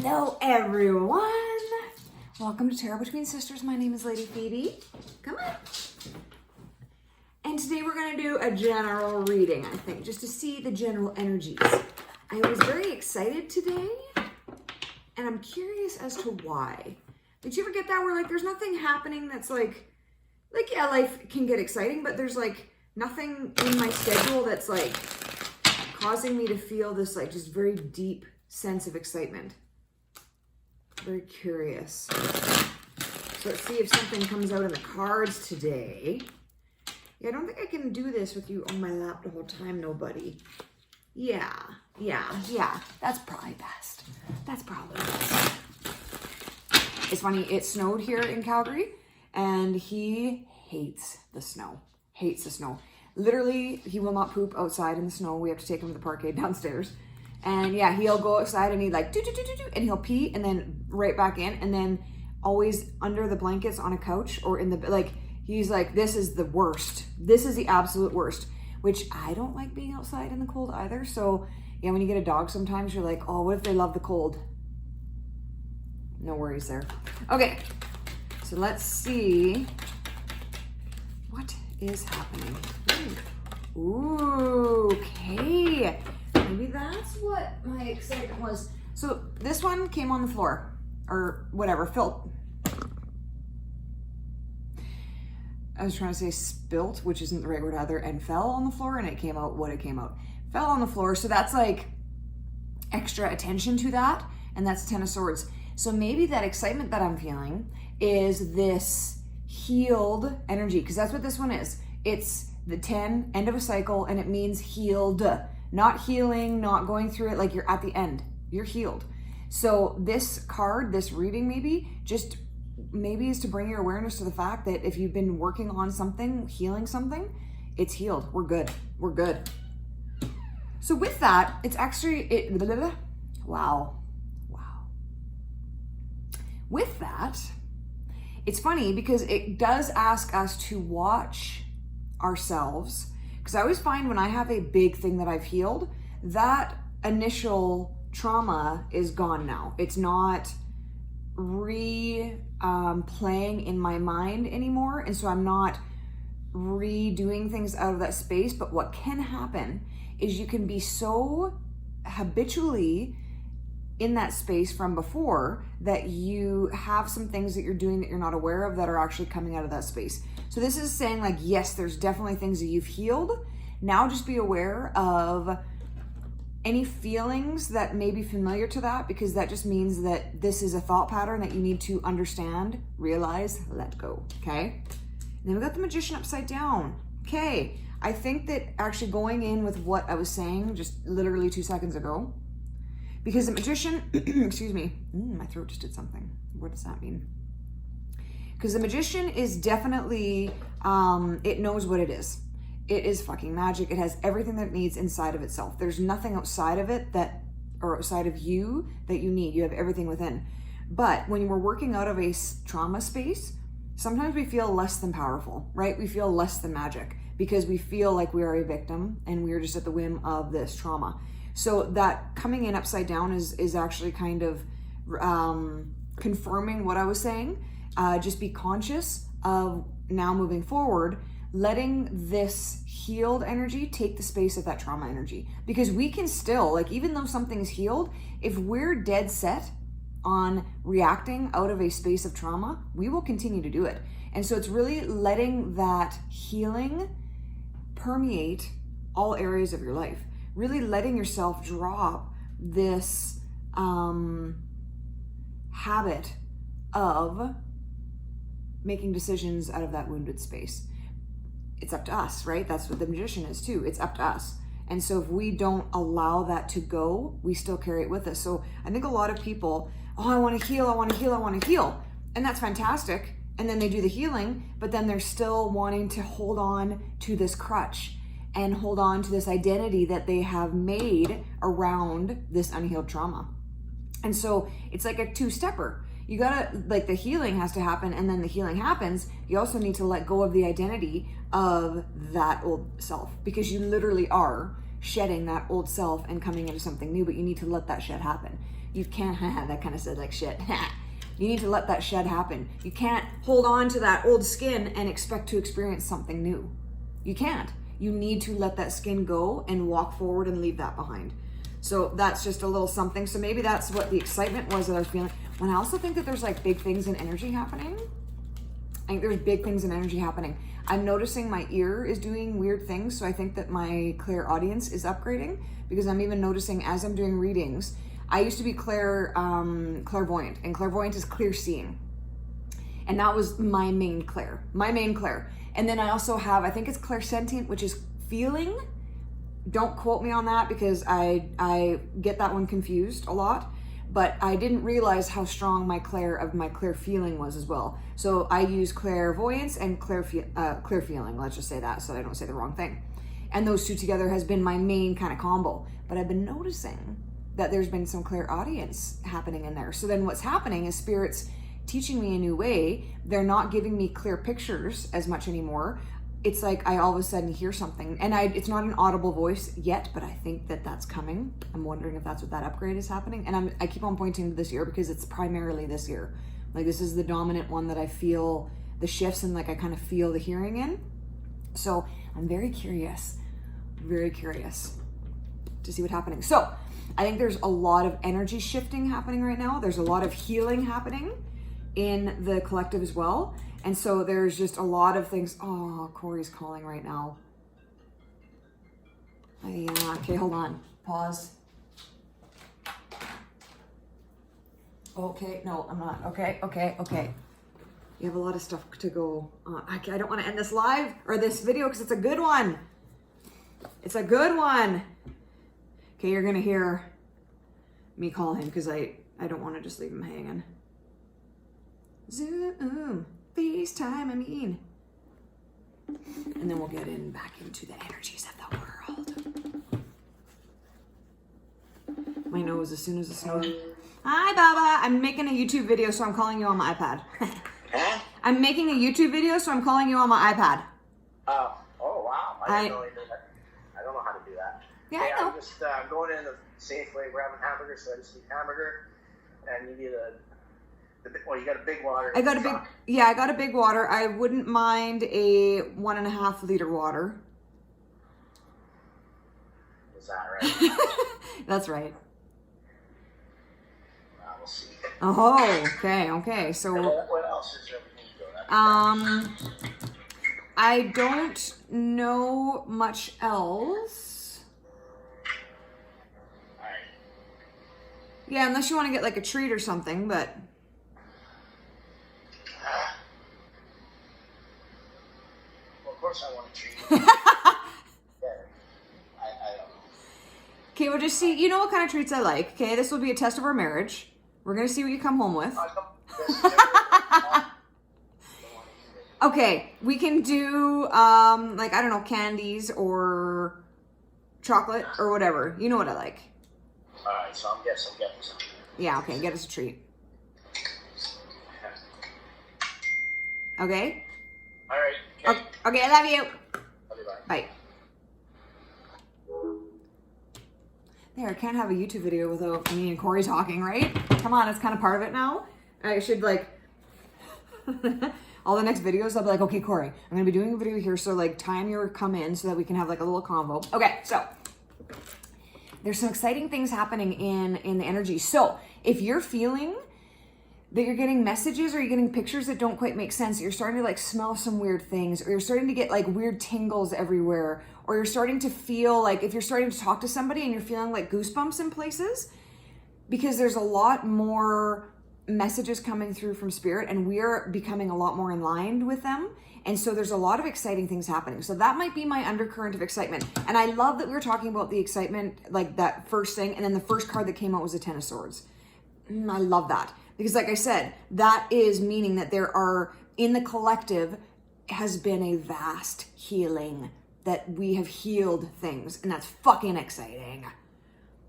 Hello everyone! Welcome to Tarot Between Sisters. My name is Lady Phoebe. Come on. And today we're going to do a general reading, I think, just to see the general energies. I was very excited today, and I'm curious as to why. Did you ever get that where like there's nothing happening that's like yeah, life can get exciting, but there's like nothing in my schedule that's like causing me to feel this like just very deep sense of excitement. Very curious. So let's see if something comes out in the cards today. Yeah, I don't think I can do this with you on my lap the whole time, nobody. Yeah. That's probably best. It's funny, it snowed here in Calgary, and he hates the snow. Literally, he will not poop outside in the snow. We have to take him to the parquet downstairs. And yeah, he'll go outside and he like do, and he'll pee and then right back in, and then always under the blankets on a couch or in the, like, he's like, this is the worst. This is the absolute worst, which I don't like being outside in the cold either. So yeah, when you get a dog, sometimes you're like, oh, what if they love the cold? No worries there. Okay, so let's see what is happening. Ooh, okay. Maybe that's what my excitement was. So this one came on the floor or whatever, I was trying to say spilt, which isn't the right word either, and fell on the floor, and it came out what it came out. Fell on the floor. So that's like extra attention to that. And that's 10 of Swords. So maybe that excitement that I'm feeling is this healed energy, because that's what this one is. It's the 10, end of a cycle, and it means healed. Not healing, not going through it, like you're at the end. You're healed. So this card, this reading maybe is to bring your awareness to the fact that if you've been working on something, healing something, it's healed. We're good. So with that, it's actually, wow. With that, it's funny because it does ask us to watch ourselves. Because I always find when I have a big thing that I've healed, that initial trauma is gone now. It's not playing in my mind anymore. And so I'm not redoing things out of that space. But what can happen is you can be so habitually in that space from before that you have some things that you're doing that you're not aware of that are actually coming out of that space. So this is saying like, yes, there's definitely things that you've healed. Now just be aware of any feelings that may be familiar to that, because that just means that this is a thought pattern that you need to understand, realize, let go, okay? And then we got the Magician upside down. Okay, I think that actually going in with what I was saying just literally 2 seconds ago, because the Magician, excuse me, my throat just did something. What does that mean? Because the Magician is definitely, it knows what it is. It is fucking magic. It has everything that it needs inside of itself. There's nothing outside of it or outside of you that you need. You have everything within. But when we're working out of a trauma space, sometimes we feel less than powerful, right? We feel less than magic because we feel like we are a victim and we are just at the whim of this trauma. So that coming in upside down is actually kind of confirming what I was saying. Just be conscious of now moving forward, letting this healed energy take the space of that trauma energy. Because we can still, like, even though something's healed, if we're dead set on reacting out of a space of trauma, we will continue to do it. And so it's really letting that healing permeate all areas of your life. Really letting yourself drop this habit of making decisions out of that wounded space. It's up to us, right? That's what the Magician is too. It's up to us. And so if we don't allow that to go, we still carry it with us. So I think a lot of people, oh, I want to heal. And that's fantastic. And then they do the healing, but then they're still wanting to hold on to this crutch and hold on to this identity that they have made around this unhealed trauma. And so it's like a two-stepper. You gotta, like, the healing has to happen, and then the healing happens. You also need to let go of the identity of that old self, because you literally are shedding that old self and coming into something new, but you need to let that shed happen. You can't, that kind of said like shit. You need to let that shed happen. You can't hold on to that old skin and expect to experience something new. You can't. You need to let that skin go and walk forward and leave that behind. So that's just a little something. So maybe that's what the excitement was that I was feeling. When I also think that there's like big things in energy happening. I think there's big things in energy happening. I'm noticing my ear is doing weird things. So I think that my clairaudience is upgrading, because I'm even noticing as I'm doing readings, I used to be clairvoyant, and clairvoyant is clear seeing. And that was my main clair. And then I also have, I think it's clairsentient, which is feeling. Don't quote me on that, because I get that one confused a lot. But I didn't realize how strong my clear feeling was as well. So I use clairvoyance and clear feeling. Let's just say that so I don't say the wrong thing. And those two together has been my main kind of combo. But I've been noticing that there's been some clairaudience happening in there. So then what's happening is Spirit's teaching me a new way. They're not giving me clear pictures as much anymore. It's like I all of a sudden hear something, and it's not an audible voice yet, but I think that that's coming. I'm wondering if that's what that upgrade is happening. And I keep on pointing to this year because it's primarily this year. Like this is the dominant one that I feel the shifts and like I kind of feel the hearing in. So I'm very curious to see what's happening. So I think there's a lot of energy shifting happening right now. There's a lot of healing happening in the collective as well. And so there's just a lot of things. Oh, Corey's calling right now. Okay, hold on. Pause. Okay, no, I'm not. Okay. You have a lot of stuff to go on. I don't want to end this live or this video because it's a good one. It's a good one. Okay, you're going to hear me call him because I don't want to just leave him hanging. Zoom. FaceTime, I mean. And then we'll get back into the energies of the world. My nose as soon as the snow. Hi, Baba. I'm making a YouTube video, so I'm calling you on my iPad. Huh? I'm making a YouTube video, so I'm calling you on my iPad. Oh, wow. I didn't know you did that. I don't know how to do that. Yeah, hey, I know. I'm just going in the Safeway, grabbing hamburgers, so I just need hamburger. And you need you got a big water. I got a big water. I wouldn't mind a 1.5 liter water. Is that right? That's right. We'll see. Oh, okay. So what else is there we need to go? I don't know much else. All right. Yeah, unless you want to get like a treat or something, but. Well, of course I want a treat. Yeah. I don't know. Okay, we'll just see. You know what kind of treats I like. Okay, this will be a test of our marriage. We're gonna see what you come home with. Okay, we can do like I don't know, candies or chocolate or whatever. You know what I like. All right, so I'm getting something. Yeah. Okay, get us a treat. Okay. All right. Okay, I love you. Okay, Bye. There, I can't have a YouTube video without me and Corey talking, right? Come on, it's kind of part of it now. I should like, all the next videos, I'll be like, okay, Corey, I'm going to be doing a video here, so like time your come in so that we can have like a little convo. Okay, so there's some exciting things happening in the energy. So if you're feeling that you're getting messages or you're getting pictures that don't quite make sense, you're starting to like smell some weird things, or you're starting to get like weird tingles everywhere, or you're starting to feel like if you're starting to talk to somebody and you're feeling like goosebumps in places, because there's a lot more messages coming through from Spirit and we're becoming a lot more in line with them. And so there's a lot of exciting things happening. So that might be my undercurrent of excitement. And I love that we were talking about the excitement, like that first thing. And then the first card that came out was a 10 of Swords. I love that. Because like I said, that is meaning that there are, in the collective, has been a vast healing, that we have healed things. And that's fucking exciting.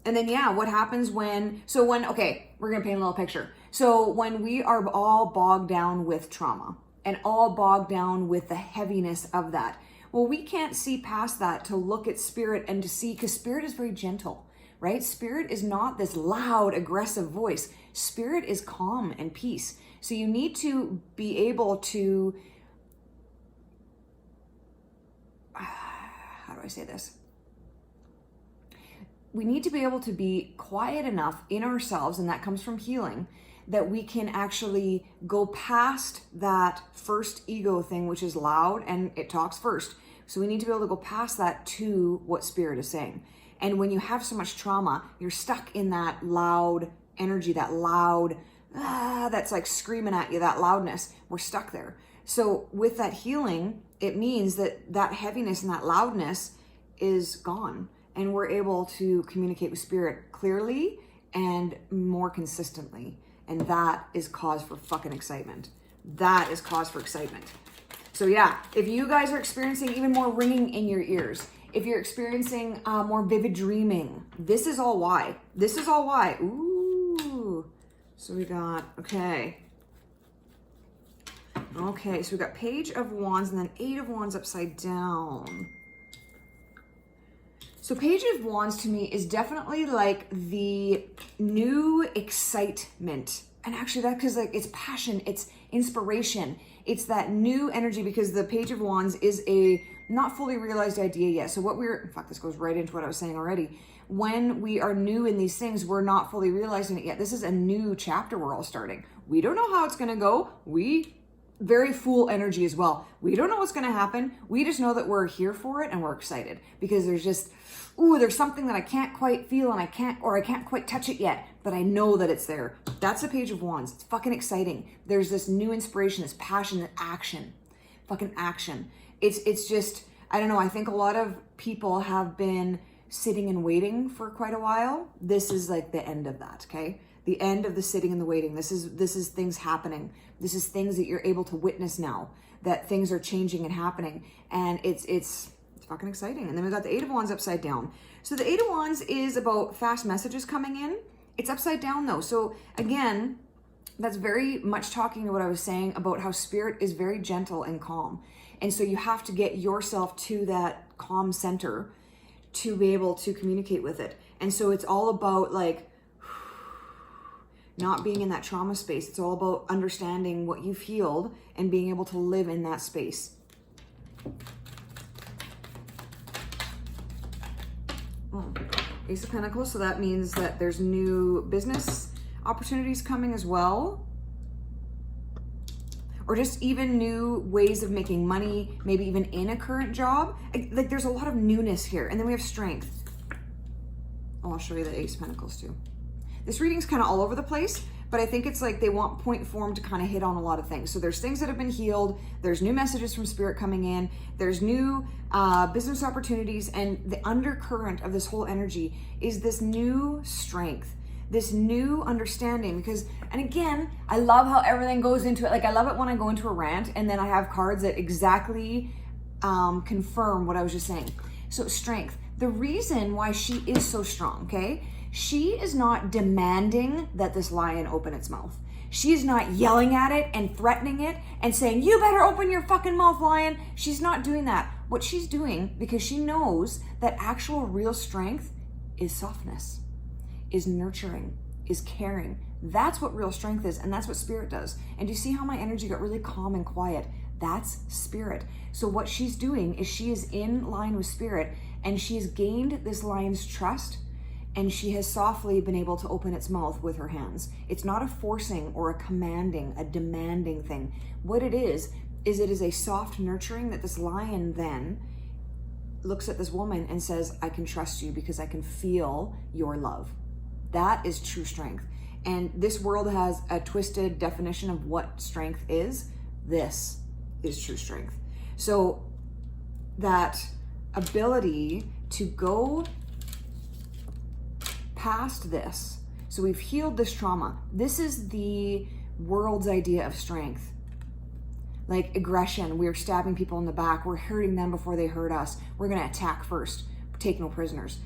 And then, yeah, what happens okay, we're going to paint a little picture. So when we are all bogged down with trauma and all bogged down with the heaviness of that, well, we can't see past that to look at Spirit and to see, because Spirit is very gentle. right? Spirit is not this loud, aggressive voice. Spirit is calm and peace. So you need to be able to, how do I say this? We need to be able to be quiet enough in ourselves, and that comes from healing, that we can actually go past that first ego thing, which is loud and it talks first. So we need to be able to go past that to what spirit is saying. And when you have so much trauma, you're stuck in that loud energy, that loud, that's like screaming at you, that loudness. We're stuck there. So with that healing, it means that that heaviness and that loudness is gone. And we're able to communicate with spirit clearly and more consistently. And that is cause for fucking excitement. That is cause for excitement. So yeah, if you guys are experiencing even more ringing in your ears, if you're experiencing more vivid dreaming, this is all why. This is all why. Ooh. So we got, okay. Okay, so we got Page of Wands and then 8 of Wands upside down. So Page of Wands to me is definitely like the new excitement. And actually that, because like it's passion, it's inspiration, it's that new energy, because the Page of Wands is a not fully realized idea yet. So what in fact, this goes right into what I was saying already. When we are new in these things, we're not fully realizing it yet. This is a new chapter we're all starting. We don't know how it's gonna go. Very Fool energy as well. We don't know what's gonna happen. We just know that we're here for it and we're excited because there's just, there's something that I can't quite feel and I can't quite touch it yet, but I know that it's there. That's a Page of Wands. It's fucking exciting. There's this new inspiration, this passion, this action, fucking action. It's just, I don't know. I think a lot of people have been sitting and waiting for quite a while. This is like the end of that, okay? The end of the sitting and the waiting. This is things happening. This is things that you're able to witness now, that things are changing and happening. And it's fucking exciting. And then we got the 8 of Wands upside down. So the 8 of Wands is about fast messages coming in. It's upside down though. So again, that's very much talking to what I was saying about how spirit is very gentle and calm. And so you have to get yourself to that calm center to be able to communicate with it. And so it's all about like not being in that trauma space. It's all about understanding what you've healed and being able to live in that space. Ace of Pentacles, so that means that there's new business opportunities coming as well. Or just even new ways of making money, maybe even in a current job. Like there's a lot of newness here. And then we have Strength. Oh, I'll show you the Ace of Pentacles too. This reading's kind of all over the place, but I think it's like they want point form to kind of hit on a lot of things. So there's things that have been healed. There's new messages from spirit coming in. There's new business opportunities. And the undercurrent of this whole energy is this new strength, this new understanding. Because, and again, I love how everything goes into it. Like I love it when I go into a rant and then I have cards that exactly confirm what I was just saying. So Strength, the reason why she is so strong, okay? She is not demanding that this lion open its mouth. She's not yelling at it and threatening it and saying, you better open your fucking mouth, lion. She's not doing that. What she's doing, because she knows that actual real strength is softness, is nurturing, is caring. That's what real strength is, and that's what spirit does. And do you see how my energy got really calm and quiet? That's spirit. So what she's doing is she is in line with spirit, and she has gained this lion's trust, and she has softly been able to open its mouth with her hands. It's not a forcing or a commanding, a demanding thing. What it is it is a soft nurturing that this lion then looks at this woman and says, I can trust you because I can feel your love. That is true strength. And this world has a twisted definition of what strength is. This is true strength. So that ability to go past this. So we've healed this trauma. This is the world's idea of strength. Like aggression, we're stabbing people in the back, we're hurting them before they hurt us, we're gonna attack first, take no prisoners.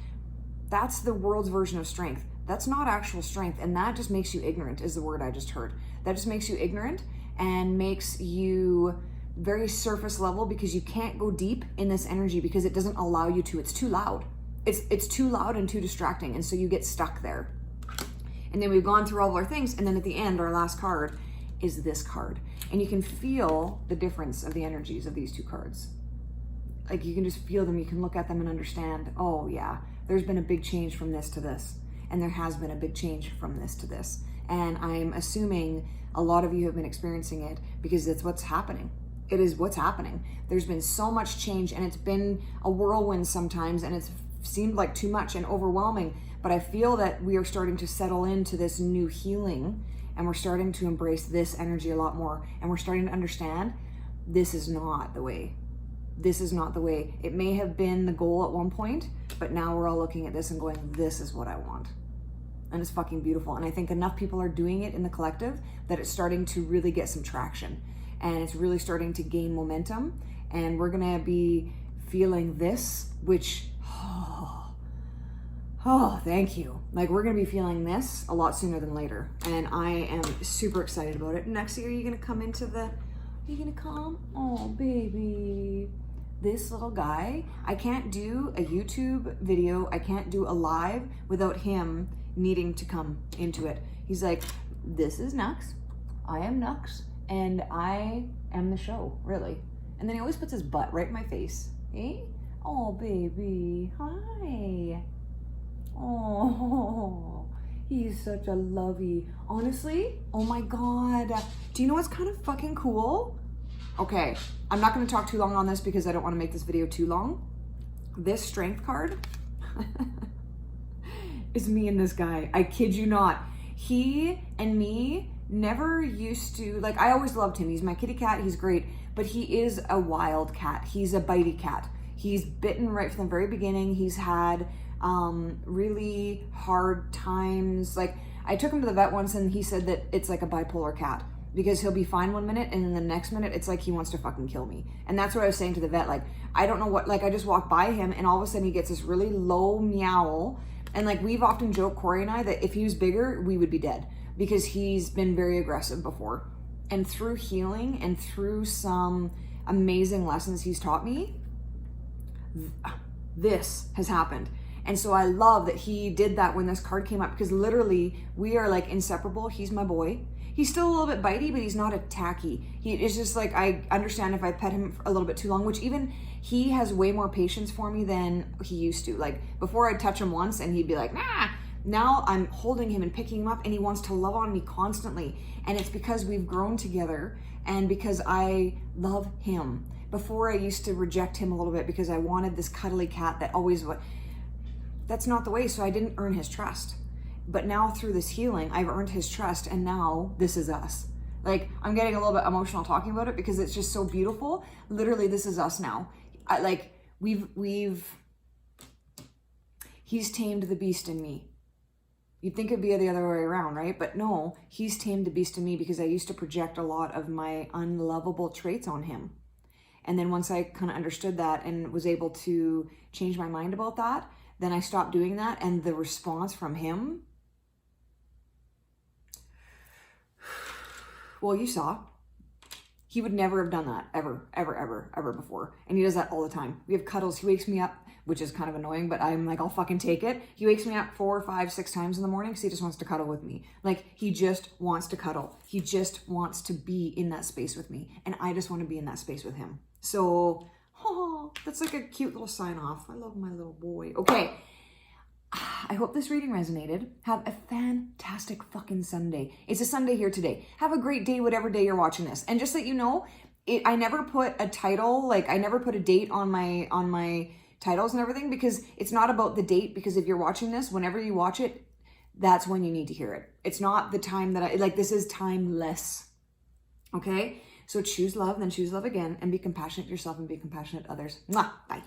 That's the world's version of strength. That's not actual strength, and that just makes you ignorant, is the word I just heard. That just makes you ignorant and makes you very surface level, because you can't go deep in this energy because it doesn't allow you to. It's too loud. it's too loud and too distracting. And so you get stuck there. And then we've gone through all of our things. And then at the end, our last card is this card. And you can feel the difference of the energies of these two cards. Like you can just feel them. You can look at them and understand, oh yeah, there's been a big change from this to this. And there has been a big change from this to this. And I'm assuming a lot of you have been experiencing it because it's what's happening. It is what's happening. There's been so much change and it's been a whirlwind sometimes and it's seemed like too much and overwhelming. But I feel that we are starting to settle into this new healing and we're starting to embrace this energy a lot more. And we're starting to understand this is not the way. This is not the way. It may have been the goal at one point, but now we're all looking at this and going, this is what I want. And it's fucking beautiful. And I think enough people are doing it in the collective that it's starting to really get some traction. And it's really starting to gain momentum. And we're gonna be feeling this, which, oh, thank you. Like we're gonna be feeling this a lot sooner than later. And I am super excited about it. Next year, are you gonna come into the, are you gonna come? Oh, baby. This little guy, I can't do a YouTube video, I can't do a live without him needing to come into it. He's like, this is Nux, I am Nux, and I am the show, really. And then he always puts his butt right in my face. Eh? Oh, baby, hi. Oh, he's such a lovey. Honestly, oh my God. Do you know what's kind of fucking cool? Okay, I'm not gonna talk too long on this because I don't wanna make this video too long. This strength card is me and this guy. I kid you not. He and me never used to, like I always loved him. He's my kitty cat, he's great, but he is a wild cat. He's a bitey cat. He's bitten right from the very beginning. He's had really hard times. Like I took him to the vet once and he said that it's like a bipolar cat because he'll be fine one minute and then the next minute it's like he wants to fucking kill me. And that's what I was saying to the vet. Like, I don't know what, like I just walked by him and all of a sudden he gets this really low meow. And like we've often joked, Corey and I, that if he was bigger, we would be dead because he's been very aggressive before. And through healing and through some amazing lessons he's taught me, this has happened. And so I love that he did that when this card came up because literally we are like inseparable. He's my boy. He's still a little bit bitey, but he's not a tacky. He is just like, I understand if I pet him a little bit too long, which even he has way more patience for me than he used to. Like before I'd touch him once and he'd be like, nah. Now I'm holding him and picking him up and he wants to love on me constantly. And it's because we've grown together and because I love him. Before I used to reject him a little bit because I wanted this cuddly cat that always would. That's not the way, so I didn't earn his trust. But now through this healing, I've earned his trust and now this is us. Like I'm getting a little bit emotional talking about it because it's just so beautiful. Literally, this is us now. He's tamed the beast in me. You'd think it'd be the other way around, right? But no, he's tamed the beast in me because I used to project a lot of my unlovable traits on him. And then once I kind of understood that and was able to change my mind about that, then I stopped doing that. And the response from him, well, you saw. He would never have done that ever before. And he does that all the time. We have cuddles. He wakes me up, which is kind of annoying, but I'm like, I'll fucking take it. He wakes me up 4, 5, 6 times in the morning because he just wants to cuddle with me. Like he just wants to cuddle. He just wants to be in that space with me. And I just want to be in that space with him. So, oh, that's like a cute little sign off. I love my little boy. Okay. I hope this reading resonated. Have a fantastic fucking Sunday. It's a Sunday here today. Have a great day, whatever day you're watching this. And just so you know, I never put a title, like I never put a date on my titles and everything because it's not about the date. Because if you're watching this, whenever you watch it, that's when you need to hear it. It's not the time that this is timeless. Okay? So choose love, then choose love again, and be compassionate to yourself and be compassionate to others. Mwah! Bye.